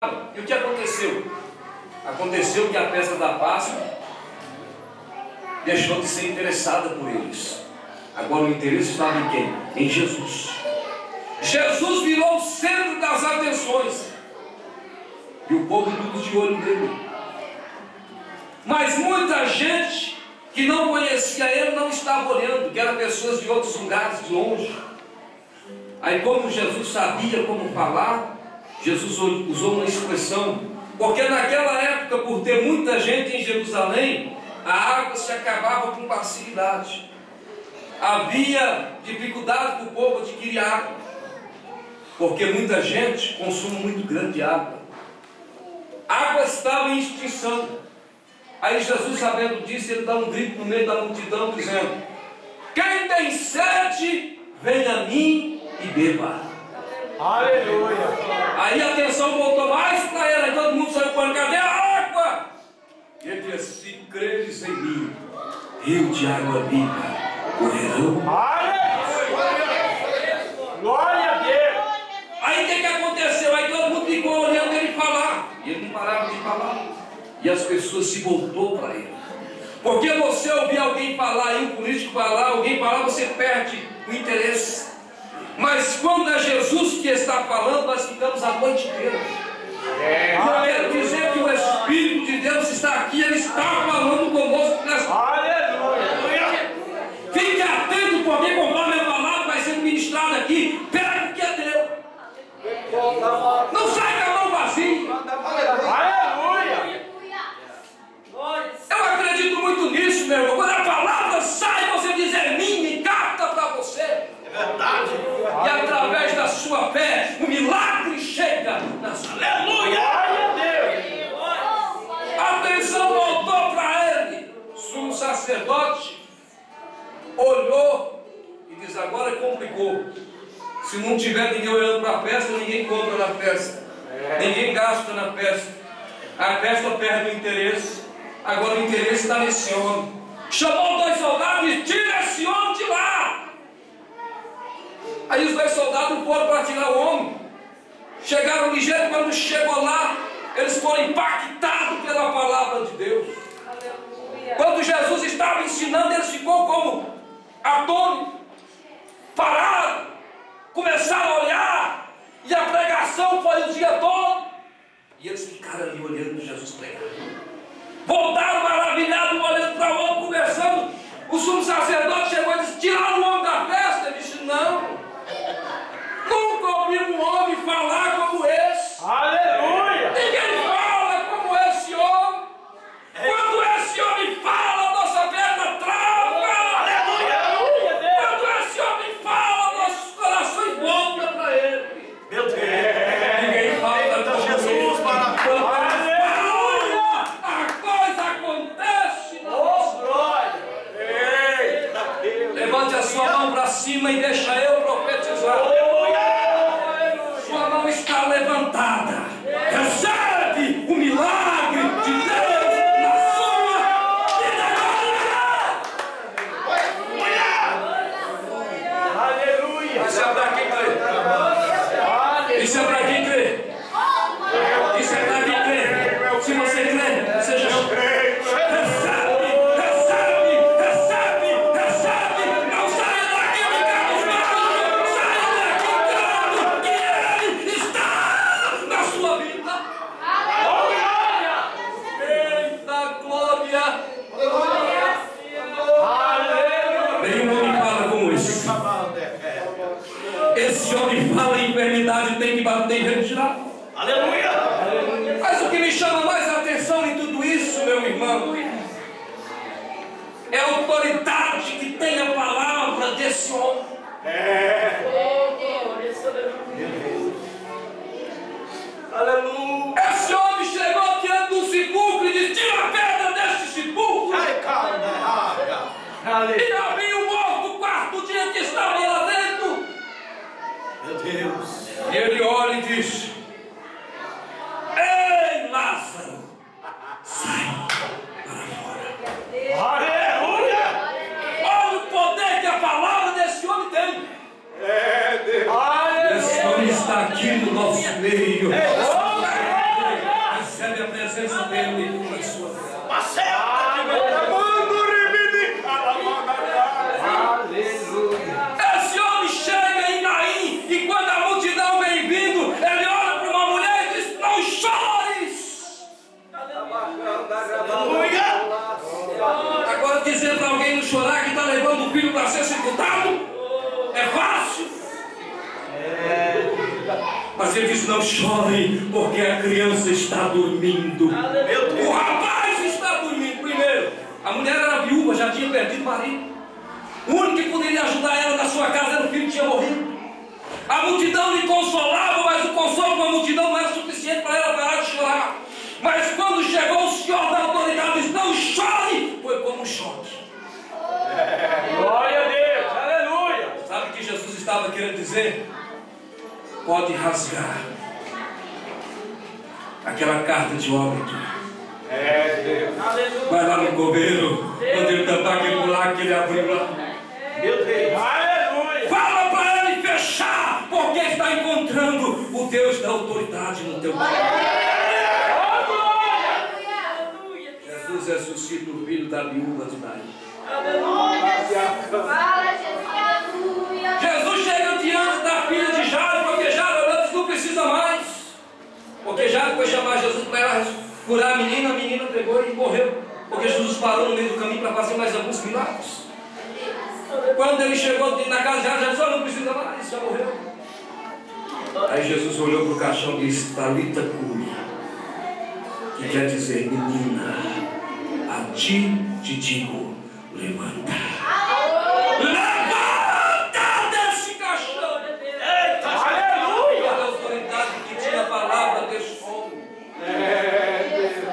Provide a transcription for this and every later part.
E o que aconteceu? Aconteceu que a festa da Páscoa deixou de ser interessada por eles. Agora o interesse estava em quem? Em Jesus. Jesus virou o centro das atenções. E o povo tudo de olho nele. Mas muita gente que não conhecia ele não estava olhando, que eram pessoas de outros lugares, de longe. Aí como Jesus sabia como falar, Jesus usou uma expressão, porque naquela época, por ter muita gente em Jerusalém, a água se acabava com facilidade. Havia dificuldade para o povo adquirir água, porque muita gente consome muito grande de água. A água estava em extinção. Aí Jesus, sabendo disso, ele dá um grito no meio da multidão, dizendo: quem tem sede, venha a mim e beba. Aleluia! Aí a atenção voltou mais para ele, aí todo mundo saiu correndo: cadê a água? E ele disse: se creres em mim, rio de água viva correrão. Aleluia! Glória a Deus! Aí o que aconteceu? Aí todo mundo ficou olhando ele falar, e ele não parava de falar, e as pessoas se voltou para ele. Porque você ouvir alguém falar, e um político falar, alguém falar, você perde o interesse. Mas quando é Jesus que está falando, nós ficamos a noite inteira. Eu quero dizer que o Espírito de Deus está aqui, Ele está falando conosco nessa. Aleluia! Fique atento, porque conforme a palavra vai sendo ministrada aqui, pega o que é teu. Não sai com a mão vazia. Aleluia! Eu acredito muito nisso, meu irmão. Quando a palavra sai, você diz: é minha, e capta para você. É verdade. E através da sua fé, o milagre chega na sua. Aleluia! Glória a Deus! A atenção voltou para ele. O sumo sacerdote olhou e diz: agora complicou. Se não tiver ninguém olhando para a festa, ninguém compra na festa, ninguém gasta na festa, a festa perde o interesse. Agora o interesse está nesse homem. Chamou dois soldados e tira esse homem de lá. Aí os dois soldados foram para tirar o homem. Chegaram ligeiro, quando chegou lá, eles foram impactados pela palavra de Deus. Aleluia. Quando Jesus estava ensinando, eles ficou como atônitos, pararam, começaram a olhar, e a pregação foi o dia todo. E eles ficaram ali olhando Jesus pregar. Voltaram maravilhados, olhando para o outro, conversando. O sumo sacerdote chegou e disse: tiraram o homem da festa. Ele disse: não. Nunca ouvi um homem falar como esse. Aleluia! Ninguém fala como esse homem. Quando esse homem fala, nossa perna trava. Aleluia! Quando esse homem fala, nossos corações voltam para ele. Meu Deus! Ninguém fala como Jesus, Quando aleluia! a coisa acontece. Oh, glória! Eita Deus! Levante a sua mão para cima e deixa eu profetizar. Aleluia! Sua mão está levantada. Recebe o milagre de Deus na sua vida. Aleluia! Isso é para quem crê. Isso é para quem crê. Isso é para quem crê. Se você crê, seja recebe, recebe, recebe, recebe. Não saia daqui ficando malos. Saia daqui crendo que Ele está na sua vida. Eita glória! Nenhum homem fala como esse. Esse homem fala em enfermidade, tem que bater e retirar. Aleluia! Mas o que me chama mais a atenção em tudo isso, meu irmão, é a autoridade que tem a palavra desse homem. Aleluia! Esse homem chegou diante do sepulcro e disse: tira a pedra deste sepulcro. E abriu o morto, o quarto dia que estava lá dentro. Meu Deus! E ele olha e diz: ei, Lázaro, sai para fora. Aleluia! Olha o poder que a palavra desse homem tem. Deus! Esse homem está aqui no nosso meio. ele disse: não chore, porque a criança está dormindo. O rapaz está dormindo. Primeiro, a mulher era viúva, já tinha perdido o marido. O único que poderia ajudar ela na sua casa era o filho que tinha morrido. A multidão lhe consolava, mas o consolo com a multidão não era suficiente para ela parar de chorar. Mas quando chegou o Senhor da autoridade, disse: não chore, foi como um choque. Glória a Deus, aleluia. Sabe o que Jesus estava querendo dizer? Pode rasgar aquela carta de óbito. Deus. Aleluia. Vai lá no coveiro, quando ele cantar aquele buraco que ele abriu lá. Meu Deus. Aleluia. Fala para ele fechar, porque está encontrando o Deus da autoridade no teu coração. Jesus ressuscita o filho da viúva de Naim. Jesus chega diante da filha de Jairo, porque Jairo antes não precisa mais. Porque Jairo foi chamar Jesus para curar a menina pegou e morreu. Porque Jesus parou no meio do caminho para fazer mais alguns milagres. Quando ele chegou na casa de Jairo, já disse: não precisa mais, já morreu. Aí Jesus olhou para o caixão e disse: Talita cumi, que quer dizer: menina, a ti te digo, levanta. Levanta desse caixão. Eita, aleluia. A autoridade que tinha a palavra desse homem.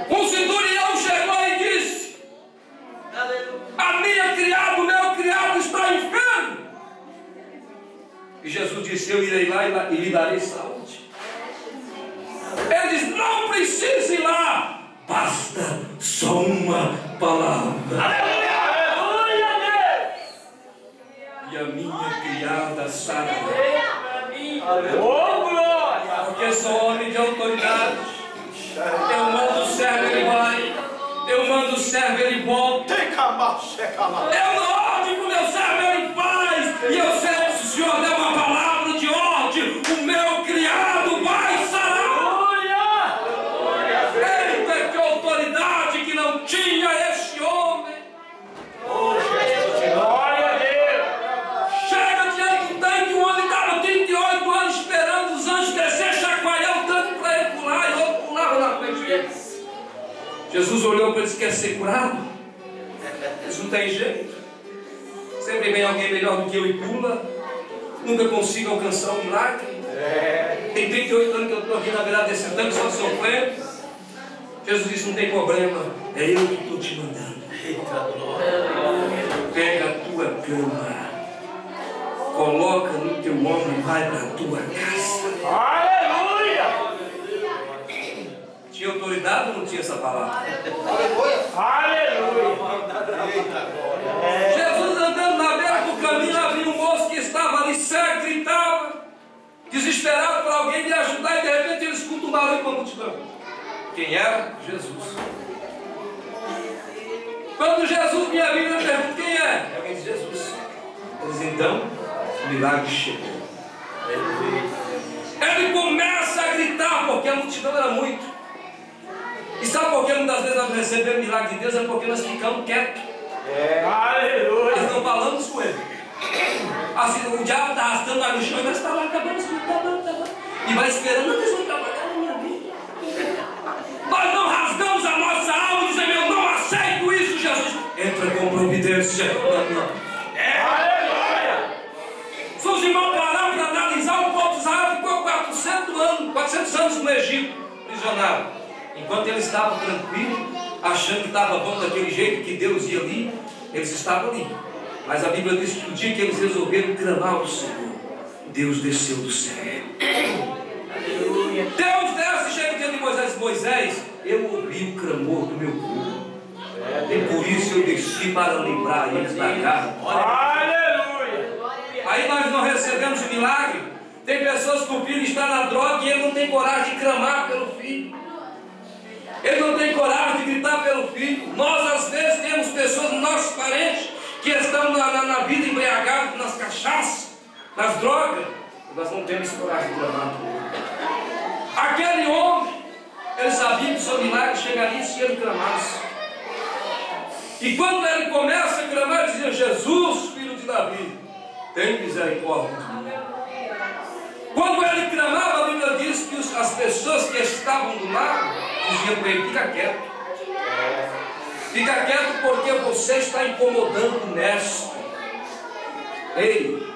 Um centurião chegou e disse: a minha criada, o meu criado está enfermo. E Jesus disse: eu irei lá e lhe darei saúde. Ele disse: não precisa ir lá, basta só uma palavra. Aleluia. E a minha criada sarará. Oh, glória. Porque sou homem de autoridade. Eu mando o servo, ele vai. Eu mando o servo, ele volta. Eu não ordem para o meu servo, ele faz. E eu sei, se o Senhor der uma palavra de ordem, o meu criado vai sarar. Eita, que autoridade que não tinha esse homem. Glória a Deus. Chega diante do tanque, o homem estava 38 anos esperando os anjos descer, chacoalhar o tanque para ele pular, e o outro pulava na frente dele. Jesus olhou para ele e disse: quer ser curado? Isso não tem jeito. Sempre vem alguém melhor do que eu e pula. Nunca consigo alcançar o milagre. Tem 38 anos que eu estou aqui na beirada desse tanque só sofrendo. Jesus disse: não tem problema, é eu que estou te mandando. Pega a tua cama, coloca no teu ombro e vai para a tua casa. Aleluia. Tinha autoridade ou não tinha essa palavra? Aleluia. Jesus andando na beira do caminho, lá vinha um moço que estava ali cego, gritava, desesperado por alguém lhe ajudar, e de repente ele escuta um barulho com a multidão. Quem era? Jesus. Quando Jesus vinha vindo, ele pergunta: quem é? Alguém diz: Jesus. Ele diz: então, o milagre chegou. Ele começa a gritar, porque a multidão era muito. E sabe por que muitas vezes nós recebemos o milagre de Deus? É porque nós ficamos quietos. Aleluia. Nós não falamos com ele. Assim, o diabo está arrastando lá no chão e nós estamos lá acabando. E vai esperando: não, Deus vai trabalhar na minha vida. Nós não rasgamos a nossa alma e dizemos: eu não aceito isso, Jesus. Entra com providência. Aleluia. Se os irmãos pararam para analisar, o povo de Israel ficou 400 anos no Egito, prisionário. Enquanto eles estavam tranquilos, achando que estava bom daquele jeito, que Deus ia ali, eles estavam ali. Mas a Bíblia diz que o dia que eles resolveram clamar ao Senhor, Deus desceu do céu. Aleluia. Deus desce e chega diante de Moisés: Moisés, eu ouvi o clamor do meu povo. E por isso eu desci para livrar eles da carne. Aleluia. Aí nós não recebemos o milagre. Tem pessoas que o filho está na droga e ele não tem coragem de clamar pelo filho. Ele não tem coragem de gritar pelo filho. Nós às vezes temos pessoas, nossos parentes, que estão na vida embriagados, nas cachaças, nas drogas. Nós não temos coragem de clamar por ele. Aquele homem, ele sabia que o seu milagre chegaria se ele clamasse. E quando ele começa a clamar, ele dizia: Jesus, filho de Davi, tem misericórdia de mim. Quando ele clamava, a Bíblia diz disse que as pessoas que estavam do lado diziam para ele: fica quieto. Fica quieto porque você está incomodando o mestre. Ei,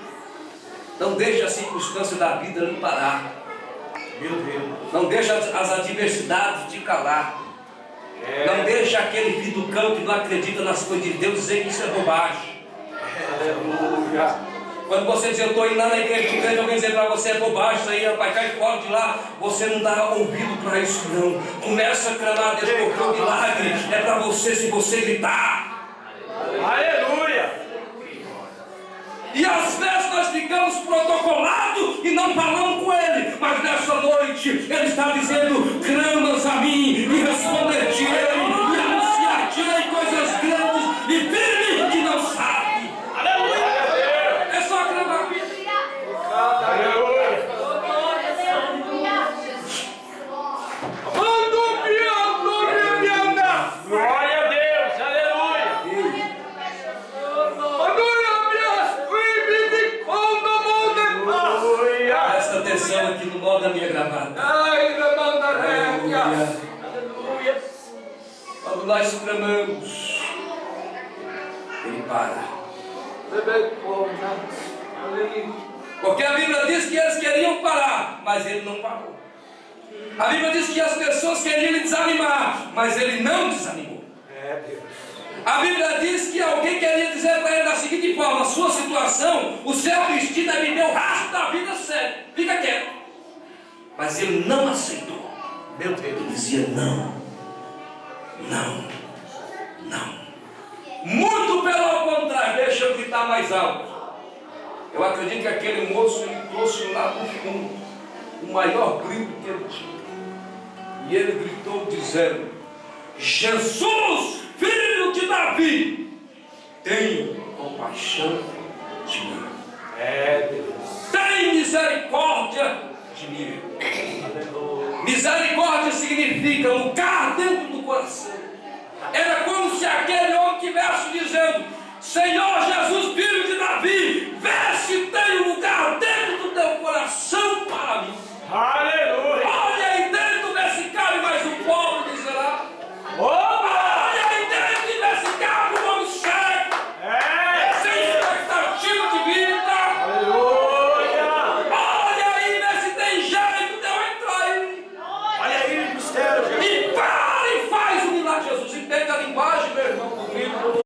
não deixe a circunstância da vida lhe parar. Meu Deus. Não deixe as adversidades te calar. Não deixe aquele filho do campo que não acredita nas coisas de Deus dizer que isso é bobagem. Aleluia. Quando você diz: eu estou indo lá na igreja, alguém dizer para você: é bobagem isso aí, rapaz, cai fora de lá. Você não dá ouvido para isso, não. Começa a clamar a Deus porque o milagre é para você se você gritar. Aleluia. E às vezes nós ficamos protocolados e não falamos com Ele. Mas nessa noite Ele está dizendo: clamas a mim e responder-te-ei, e anunciar-te-ei coisas grandes e firmes que não sabe. Aleluia. É só clamar. Aleluia. Glória a Deus. Aleluia. Presta atenção aqui no modo da minha gravata. Aleluia. Quando nós clamamos, Ele para. Porque a Bíblia diz que eles queriam parar, mas Ele não parou. A Bíblia diz que as pessoas queriam lhe desanimar, mas Ele não desanimou. A Bíblia diz que alguém queria dizer para Ele da seguinte forma: a sua situação, o seu destino é viver o resto da vida sério. Fica quieto. Mas Ele não aceitou. Meu Deus. Ele dizia: não, não, não. Muito pelo contrário, deixa eu gritar mais alto. Eu acredito que aquele moço, ele trouxe lá no fundo o maior grito que ele tinha. E ele gritou dizendo: Jesus, filho de Davi, tenha compaixão de mim. Deus. Tem misericórdia de mim. Aleluia. Misericórdia significa lugar dentro do coração. Era como se aquele homem estivesse dizendo: Senhor Jesus, filho de Davi, vê se tem um lugar dentro do teu coração para mim. Aleluia. Olha aí dentro, vê se cabe mais um pobre miserável. Opa. Olha aí dentro e vê se cabe um homem cego, sem expectativa de vida. Aleluia. Olha aí, vê se tem jeito de eu entrar aí. Olha aí, mistério. E para e faz o milagre. Jesus, entende a linguagem, meu irmão?